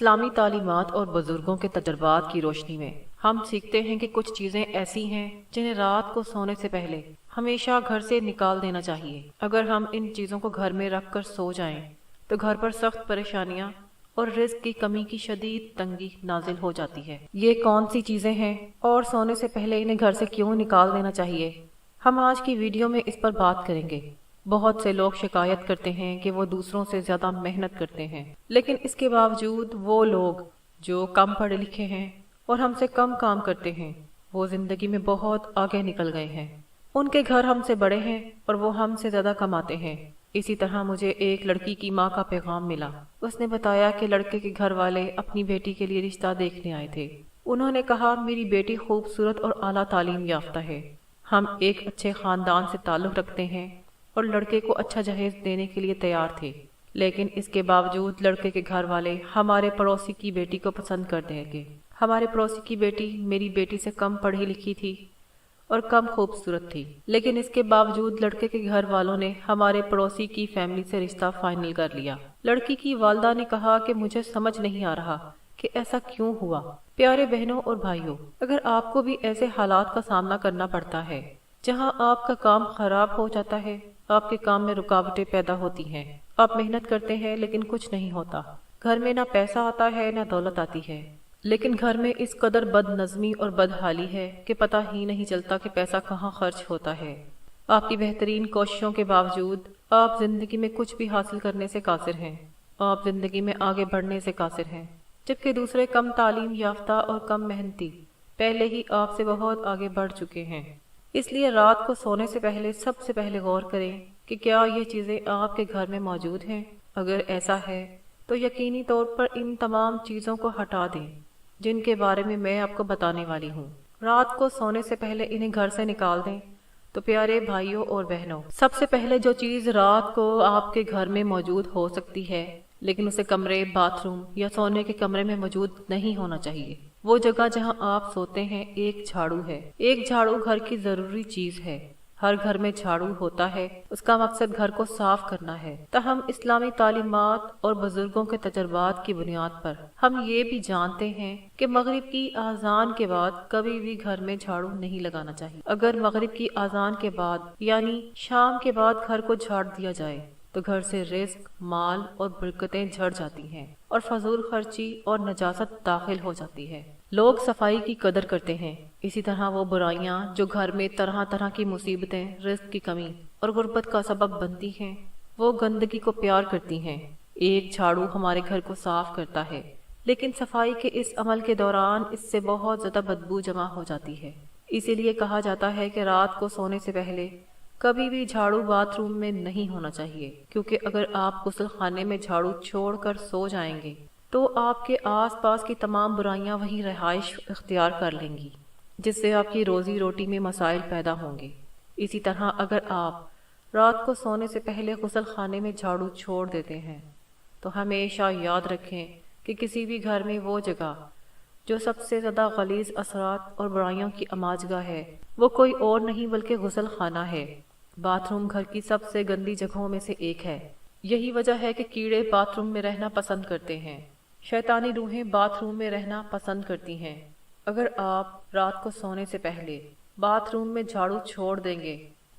اسلامی تعلیمات اور بزرگوں کے تجربات کی روشنی میں ہم سیکھتے ہیں کہ کچھ چیزیں ایسی ہیں جنہیں رات کو سونے سے پہلے ہمیشہ گھر سے نکال دینا چاہیے۔ اگر ہم ان چیزوں کو گھر میں رکھ کر سو جائیں تو گھر پر سخت پریشانیاں اور رزق کی کمی کی شدید تنگی نازل ہو جاتی ہے۔ یہ کون سی چیزیں ہیں اور سونے سے پہلے انہیں گھر سے کیوں نکال دینا چاہیے؟ ہم آج کی ویڈیو میں اس پر بات کریں گے۔ بہت سے لوگ شکایت کرتے ہیں کہ وہ دوسروں سے زیادہ محنت کرتے ہیں، لیکن اس کے باوجود وہ لوگ جو کم پڑھے لکھے ہیں اور ہم سے کم کام کرتے ہیں وہ زندگی میں بہت آگے نکل گئے ہیں۔ ان کے گھر ہم سے بڑے ہیں اور وہ ہم سے زیادہ کماتے ہیں۔ اسی طرح مجھے ایک لڑکی کی ماں کا پیغام ملا۔ اس نے بتایا کہ لڑکے کے گھر والے اپنی بیٹی کے لیے رشتہ دیکھنے آئے تھے۔ انہوں نے کہا، میری بیٹی خوبصورت اور اعلیٰ تعلیم یافتہ ہے، ہم ایک اچھے خاندان سے تعلق رکھتے ہیں اور لڑکے کو اچھا جہیز دینے کے لیے تیار تھے، لیکن اس کے باوجود لڑکے کے گھر والے ہمارے پڑوسی کی بیٹی کو پسند کر دیں گے۔ ہمارے پڑوسی کی بیٹی میری بیٹی سے کم پڑھی لکھی تھی اور کم خوبصورت تھی، لیکن اس کے باوجود لڑکے کے گھر والوں نے ہمارے پڑوسی کی فیملی سے رشتہ فائنل کر لیا۔ لڑکی کی والدہ نے کہا کہ مجھے سمجھ نہیں آ رہا کہ ایسا کیوں ہوا۔ پیارے بہنوں اور بھائیوں، اگر آپ کو بھی ایسے حالات کا سامنا کرنا پڑتا ہے جہاں آپ کا کام خراب ہو جاتا ہے، آپ کے کام میں رکاوٹیں پیدا ہوتی ہیں، آپ محنت کرتے ہیں لیکن کچھ نہیں ہوتا، گھر میں نہ پیسہ آتا ہے نہ دولت آتی ہے، لیکن گھر میں اس قدر بد نظمی اور بدحالی ہے کہ پتہ ہی نہیں چلتا کہ پیسہ کہاں خرچ ہوتا ہے۔ آپ کی بہترین کوششوں کے باوجود آپ زندگی میں کچھ بھی حاصل کرنے سے قاصر ہیں، آپ زندگی میں آگے بڑھنے سے قاصر ہیں، جبکہ دوسرے کم تعلیم یافتہ اور کم محنتی پہلے ہی آپ سے بہت آگے بڑھ چکے ہیں۔ اس لیے رات کو سونے سے پہلے سب سے پہلے غور کریں کہ کیا یہ چیزیں آپ کے گھر میں موجود ہیں۔ اگر ایسا ہے تو یقینی طور پر ان تمام چیزوں کو ہٹا دیں جن کے بارے میں آپ کو بتانے والی ہوں۔ رات کو سونے سے پہلے انہیں گھر سے نکال دیں۔ تو پیارے بھائیوں اور بہنوں، سب سے پہلے جو چیز رات کو آپ کے گھر میں موجود ہو سکتی ہے لیکن اسے کمرے، باتھ روم یا سونے کے کمرے میں موجود نہیں ہونا چاہیے، وہ جگہ جہاں آپ سوتے ہیں، ایک جھاڑو ہے۔ ایک جھاڑو گھر کی ضروری چیز ہے۔ ہر گھر میں جھاڑو ہوتا ہے، اس کا مقصد گھر کو صاف کرنا ہے۔ تاہم اسلامی تعلیمات اور بزرگوں کے تجربات کی بنیاد پر ہم یہ بھی جانتے ہیں کہ مغرب کی اذان کے بعد کبھی بھی گھر میں جھاڑو نہیں لگانا چاہیے۔ اگر مغرب کی اذان کے بعد یعنی شام کے بعد گھر کو جھاڑ دیا جائے تو گھر سے رزق، مال اور برکتیں جھڑ جاتی ہیں اور فضول خرچی اور نجاست داخل ہو جاتی ہے۔ لوگ صفائی کی قدر کرتے ہیں، اسی طرح وہ برائیاں جو گھر میں طرح طرح کی مصیبتیں، رزق کی کمی اور غربت کا سبب بنتی ہیں، وہ گندگی کو پیار کرتی ہیں۔ ایک جھاڑو ہمارے گھر کو صاف کرتا ہے، لیکن صفائی کے اس عمل کے دوران اس سے بہت زیادہ بدبو جمع ہو جاتی ہے۔ اسی لیے کہا جاتا ہے کہ رات کو سونے سے پہلے کبھی بھی جھاڑو باتھ روم میں نہیں ہونا چاہیے، کیونکہ اگر آپ غسل خانے میں جھاڑو چھوڑ کر سو جائیں گے تو آپ کے آس پاس کی تمام برائیاں وہیں رہائش اختیار کر لیں گی، جس سے آپ کی روزی روٹی میں مسائل پیدا ہوں گے۔ اسی طرح اگر آپ رات کو سونے سے پہلے غسل خانے میں جھاڑو چھوڑ دیتے ہیں تو ہمیشہ یاد رکھیں کہ کسی بھی گھر میں وہ جگہ جو سب سے زیادہ غلیظ اثرات اور برائیوں کی اماجگاہ ہے وہ کوئی اور نہیں بلکہ غسل خانہ ہے۔ باتھ روم گھر کی سب سے گندی جگہوں میں سے ایک ہے۔ یہی وجہ ہے کہ کیڑے باتھ روم میں رہنا پسند کرتے ہیں، شیطانی روحیں باتھ روم میں رہنا پسند کرتی ہیں۔ اگر آپ رات کو سونے سے پہلے باتھ روم میں جھاڑو چھوڑ دیں گے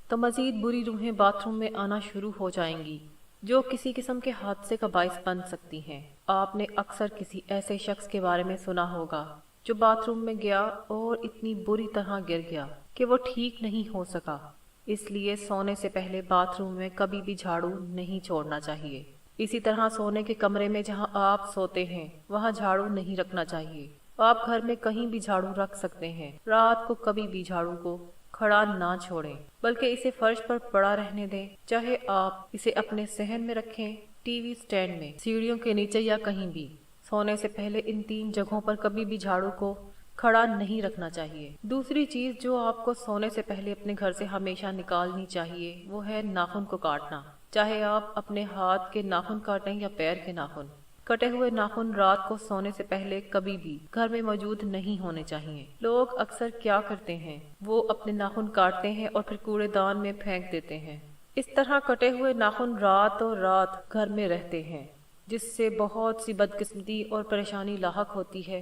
تو مزید بری روحیں باتھ روم میں آنا شروع ہو جائیں گی جو کسی قسم کے حادثے کا باعث بن سکتی ہیں۔ آپ نے اکثر کسی ایسے شخص کے بارے میں سنا ہوگا جو باتھ روم میں گیا اور اتنی بری طرح گر گیا کہ وہ ٹھیک نہیں ہو سکا۔ اس لیے سونے سے پہلے باتھ روم میں کبھی بھی جھاڑو نہیں چھوڑنا چاہیے۔ اسی طرح سونے کے کمرے میں جہاں آپ سوتے ہیں وہاں جھاڑو نہیں رکھنا چاہیے۔ آپ گھر میں کہیں بھی جھاڑو رکھ سکتے ہیں۔ رات کو کبھی بھی جھاڑو کو کھڑا نہ چھوڑیں بلکہ اسے فرش پر پڑا رہنے دیں، چاہے آپ اسے اپنے صحن میں رکھیں، ٹی وی سٹینڈ میں، سیڑھیوں کے نیچے یا کہیں بھی۔ سونے سے پہلے ان تین جگہوں پر کبھی بھی جھاڑو کو کھڑا نہیں رکھنا چاہیے۔ دوسری چیز جو آپ کو سونے سے پہلے اپنے گھر سے ہمیشہ نکالنی چاہیے وہ ہے ناخن کو کاٹنا، چاہے آپ اپنے ہاتھ کے ناخن کاٹیں یا پیر کے ناخن۔ کٹے ہوئے ناخن رات کو سونے سے پہلے کبھی بھی گھر میں موجود نہیں ہونے چاہیے۔ لوگ اکثر کیا کرتے ہیں، وہ اپنے ناخن کاٹتے ہیں اور پھر کوڑے دان میں پھینک دیتے ہیں۔ اس طرح کٹے ہوئے ناخن رات اور رات گھر میں رہتے ہیں، جس سے بہت سی بدقسمتی اور پریشانی لاحق ہوتی ہے۔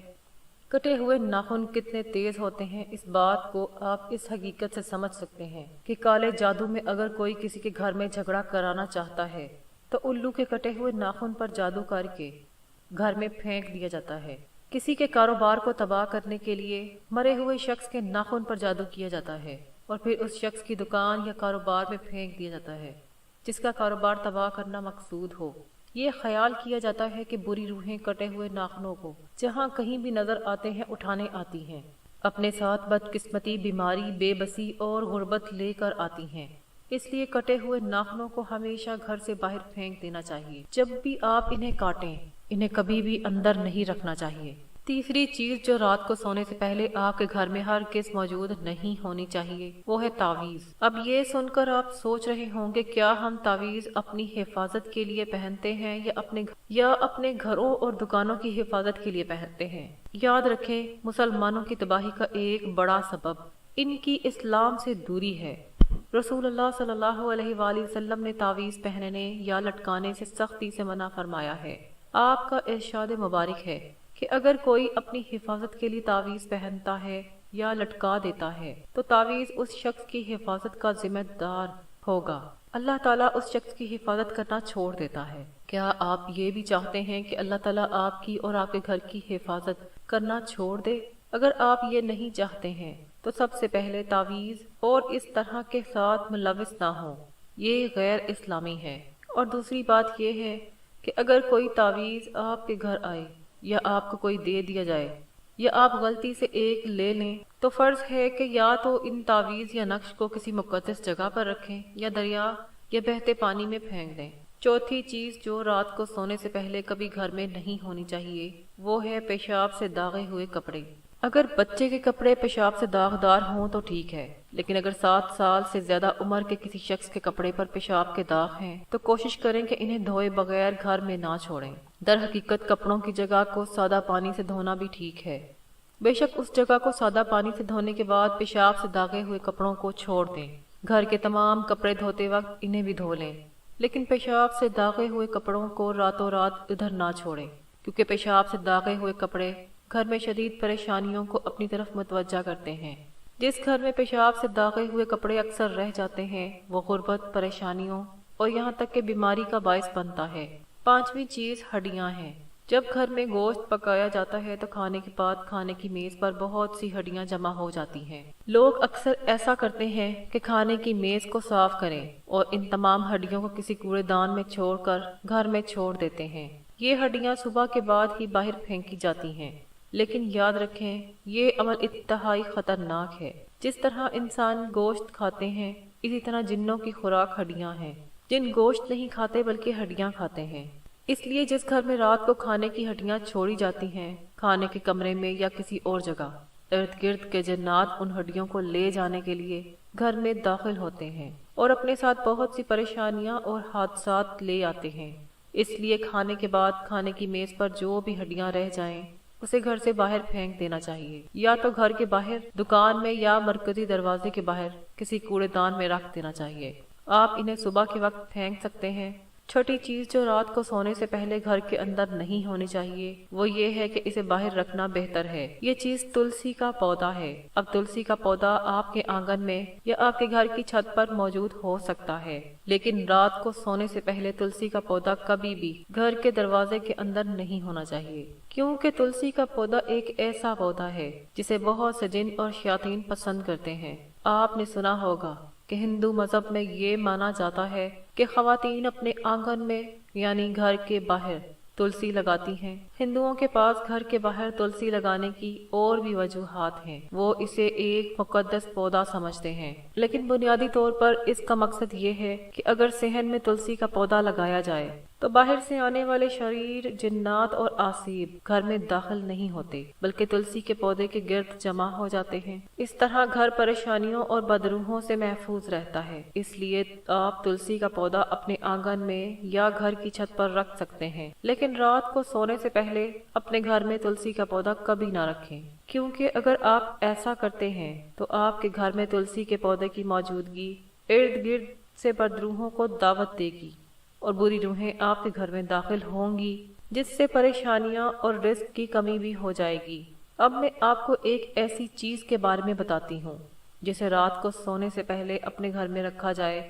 کٹے ہوئے ناخن کتنے تیز ہوتے ہیں، اس بات کو آپ اس حقیقت سے سمجھ سکتے ہیں کہ کالے جادو میں اگر کوئی کسی کے گھر میں جھگڑا کرانا چاہتا ہے تو الو کے کٹے ہوئے ناخن پر جادو کر کے گھر میں پھینک دیا جاتا ہے۔ کسی کے کاروبار کو تباہ کرنے کے لیے مرے ہوئے شخص کے ناخن پر جادو کیا جاتا ہے اور پھر اس شخص کی دکان یا کاروبار میں پھینک دیا جاتا ہے جس کا کاروبار تباہ کرنا مقصود ہو۔ یہ خیال کیا جاتا ہے کہ بری روحیں کٹے ہوئے ناخنوں کو جہاں کہیں بھی نظر آتے ہیں اٹھانے آتی ہیں، اپنے ساتھ بدقسمتی، بیماری، بے بسی اور غربت لے کر آتی ہیں۔ اس لیے کٹے ہوئے ناخنوں کو ہمیشہ گھر سے باہر پھینک دینا چاہیے۔ جب بھی آپ انہیں کاٹیں، انہیں کبھی بھی اندر نہیں رکھنا چاہیے۔ تیسری چیز جو رات کو سونے سے پہلے آپ کے گھر میں ہرگز موجود نہیں ہونی چاہیے وہ ہے تعویذ۔ اب یہ سن کر آپ سوچ رہے ہوں گے کیا ہم تعویذ اپنی حفاظت کے لیے پہنتے ہیں یا اپنے گھروں اور دکانوں کی حفاظت کے لیے پہنتے ہیں؟ یاد رکھیں، مسلمانوں کی تباہی کا ایک بڑا سبب ان کی اسلام سے دوری ہے۔ رسول اللہ صلی اللہ علیہ وآلہ وسلم نے تعویذ پہننے یا لٹکانے سے سختی سے منع فرمایا ہے۔ آپ کا ارشاد مبارک ہے کہ اگر کوئی اپنی حفاظت کے لیے تعویذ پہنتا ہے یا لٹکا دیتا ہے تو تعویذ اس شخص کی حفاظت کا ذمہ دار ہوگا۔ اللہ تعالیٰ اس شخص کی حفاظت کرنا چھوڑ دیتا ہے۔ کیا آپ یہ بھی چاہتے ہیں کہ اللہ تعالیٰ آپ کی اور آپ کے گھر کی حفاظت کرنا چھوڑ دے؟ اگر آپ یہ نہیں چاہتے ہیں تو سب سے پہلے تعویذ اور اس طرح کے ساتھ ملوث نہ ہوں، یہ غیر اسلامی ہے۔ اور دوسری بات یہ ہے کہ اگر کوئی تعویذ آپ کے گھر آئے یا آپ کو کوئی دے دیا جائے یا آپ غلطی سے ایک لے لیں تو فرض ہے کہ یا تو ان تعویذ یا نقش کو کسی مقدس جگہ پر رکھیں یا دریا یا بہتے پانی میں پھینک دیں۔ چوتھی چیز جو رات کو سونے سے پہلے کبھی گھر میں نہیں ہونی چاہیے وہ ہے پیشاب سے داغے ہوئے کپڑے۔ اگر بچے کے کپڑے پیشاب سے داغدار ہوں تو ٹھیک ہے، لیکن اگر 7 سال سے زیادہ عمر کے کسی شخص کے کپڑے پر پیشاب کے داغ ہیں تو کوشش کریں کہ انہیں دھوئے بغیر گھر میں نہ چھوڑیں۔ در حقیقت کپڑوں کی جگہ کو سادہ پانی سے دھونا بھی ٹھیک ہے۔ بے شک اس جگہ کو سادہ پانی سے دھونے کے بعد پیشاب سے داغے ہوئے کپڑوں کو چھوڑ دیں۔ گھر کے تمام کپڑے دھوتے وقت انہیں بھی دھو لیں، لیکن پیشاب سے داغے ہوئے کپڑوں کو راتوں رات ادھر نہ چھوڑیں، کیونکہ پیشاب سے داغے ہوئے کپڑے گھر میں شدید پریشانیوں کو اپنی طرف متوجہ کرتے ہیں۔ جس گھر میں پیشاب سے داغے ہوئے کپڑے اکثر رہ جاتے ہیں وہ غربت، پریشانیوں اور یہاں تک کہ بیماری کا باعث بنتا ہے۔ پانچویں چیز ہڈیاں ہیں۔ جب گھر میں گوشت پکایا جاتا ہے تو کھانے کے بعد کھانے کی میز پر بہت سی ہڈیاں جمع ہو جاتی ہیں۔ لوگ اکثر ایسا کرتے ہیں کہ کھانے کی میز کو صاف کریں اور ان تمام ہڈیوں کو کسی کوڑے دان میں چھوڑ کر گھر میں چھوڑ دیتے ہیں۔ یہ ہڈیاں صبح کے بعد ہی باہر پھینکی جاتی ہیں، لیکن یاد رکھیں یہ عمل انتہائی خطرناک ہے۔ جس طرح انسان گوشت کھاتے ہیں اسی طرح جنوں کی خوراک ہڈیاں ہیں۔ جن گوشت نہیں کھاتے بلکہ ہڈیاں کھاتے ہیں۔ اس لیے جس گھر میں رات کو کھانے کی ہڈیاں چھوڑی جاتی ہیں، کھانے کے کمرے میں یا کسی اور جگہ، ارد گرد کے جنات ان ہڈیوں کو لے جانے کے لیے گھر میں داخل ہوتے ہیں اور اپنے ساتھ بہت سی پریشانیاں اور حادثات لے آتے ہیں۔ اس لیے کھانے کے بعد کھانے کی میز پر جو بھی ہڈیاں رہ جائیں اسے گھر سے باہر پھینک دینا چاہیے، یا تو گھر کے باہر، دکان میں یا مرکزی دروازے کے باہر کسی کوڑے دان میں رکھ دینا چاہیے۔ آپ انہیں صبح کے وقت پھینک سکتے ہیں۔ چھٹی چیز جو رات کو سونے سے پہلے گھر کے اندر نہیں ہونی چاہیے وہ یہ ہے کہ اسے باہر رکھنا بہتر ہے۔ یہ چیز تلسی کا پودا ہے۔ اب تلسی کا پودا آپ کے آنگن میں یا آپ کے گھر کی چھت پر موجود ہو سکتا ہے، لیکن رات کو سونے سے پہلے تلسی کا پودا کبھی بھی گھر کے دروازے کے اندر نہیں ہونا چاہیے، کیونکہ تلسی کا پودا ایک ایسا پودا ہے جسے بہت سے جن اور شیاطین پسند کرتے ہیں۔ آپ نے سنا ہوگا کہ ہندو مذہب میں یہ مانا جاتا ہے کہ خواتین اپنے آنگن میں یعنی گھر کے باہر تلسی لگاتی ہیں۔ ہندوؤں کے پاس گھر کے باہر تلسی لگانے کی اور بھی وجوہات ہیں۔ وہ اسے ایک مقدس پودا سمجھتے ہیں، لیکن بنیادی طور پر اس کا مقصد یہ ہے کہ اگر صحن میں تلسی کا پودا لگایا جائے تو باہر سے آنے والے شریر، جنات اور آسیب گھر میں داخل نہیں ہوتے بلکہ تلسی کے پودے کے گرد جمع ہو جاتے ہیں۔ اس طرح گھر پریشانیوں اور بدروحوں سے محفوظ رہتا ہے۔ اس لیے آپ تلسی کا پودا اپنے آنگن میں یا گھر کی چھت پر رکھ سکتے ہیں، لیکن رات کو سونے سے پہلے اپنے گھر میں تلسی کا پودا کبھی نہ رکھیں، کیونکہ اگر آپ ایسا کرتے ہیں تو آپ کے گھر میں تلسی کے پودے کی موجودگی ارد گرد سے بدروحوں کو دعوت دے گی۔ اور بری روحیں آپ کے گھر میں داخل ہوں گی، جس سے پریشانیاں اور رزق کی کمی بھی ہو جائے گی۔ اب میں آپ کو ایک ایسی چیز کے بارے میں بتاتی ہوں جسے رات کو سونے سے پہلے اپنے گھر میں رکھا جائے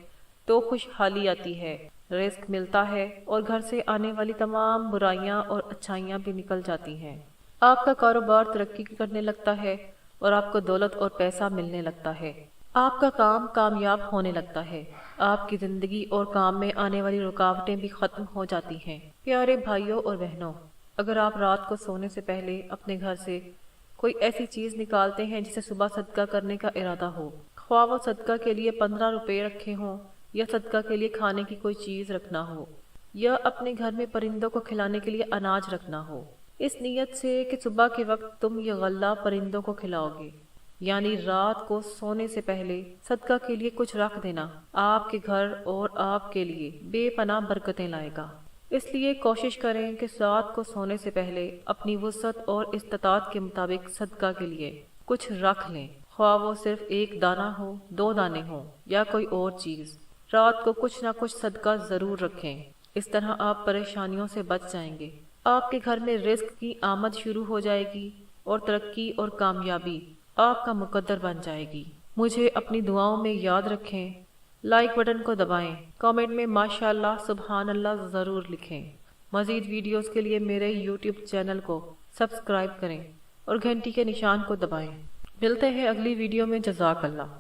تو خوشحالی آتی ہے، رزق ملتا ہے اور گھر سے آنے والی تمام برائیاں اور اچھائیاں بھی نکل جاتی ہیں۔ آپ کا کاروبار ترقی کرنے لگتا ہے اور آپ کو دولت اور پیسہ ملنے لگتا ہے۔ آپ کا کام کامیاب ہونے لگتا ہے، آپ کی زندگی اور کام میں آنے والی رکاوٹیں بھی ختم ہو جاتی ہیں۔ پیارے بھائیوں اور بہنوں، اگر آپ رات کو سونے سے پہلے اپنے گھر سے کوئی ایسی چیز نکالتے ہیں جسے صبح صدقہ کرنے کا ارادہ ہو، خواہ وہ صدقہ کے لیے 15 روپے رکھے ہوں یا صدقہ کے لیے کھانے کی کوئی چیز رکھنا ہو یا اپنے گھر میں پرندوں کو کھلانے کے لیے اناج رکھنا ہو، اس نیت سے کہ صبح کے وقت تم یہ غلہ پرندوں کو کھلاؤ گے، یعنی رات کو سونے سے پہلے صدقہ کے لیے کچھ رکھ دینا آپ کے گھر اور آپ کے لیے بے پناہ برکتیں لائے گا۔ اس لیے کوشش کریں کہ رات کو سونے سے پہلے اپنی وسعت اور استطاعت کے مطابق صدقہ کے لیے کچھ رکھ لیں، خواہ وہ صرف 1 دانہ ہو، 2 دانے ہوں یا کوئی اور چیز۔ رات کو کچھ نہ کچھ صدقہ ضرور رکھیں، اس طرح آپ پریشانیوں سے بچ جائیں گے، آپ کے گھر میں رزق کی آمد شروع ہو جائے گی اور ترقی اور کامیابی آپ کا مقدر بن جائے گی۔ مجھے اپنی دعاؤں میں یاد رکھیں، لائک بٹن کو دبائیں، کامنٹ میں ماشاءاللہ سبحان اللہ ضرور لکھیں۔ مزید ویڈیوز کے لیے میرے یوٹیوب چینل کو سبسکرائب کریں اور گھنٹی کے نشان کو دبائیں۔ ملتے ہیں اگلی ویڈیو میں، جزاک اللہ۔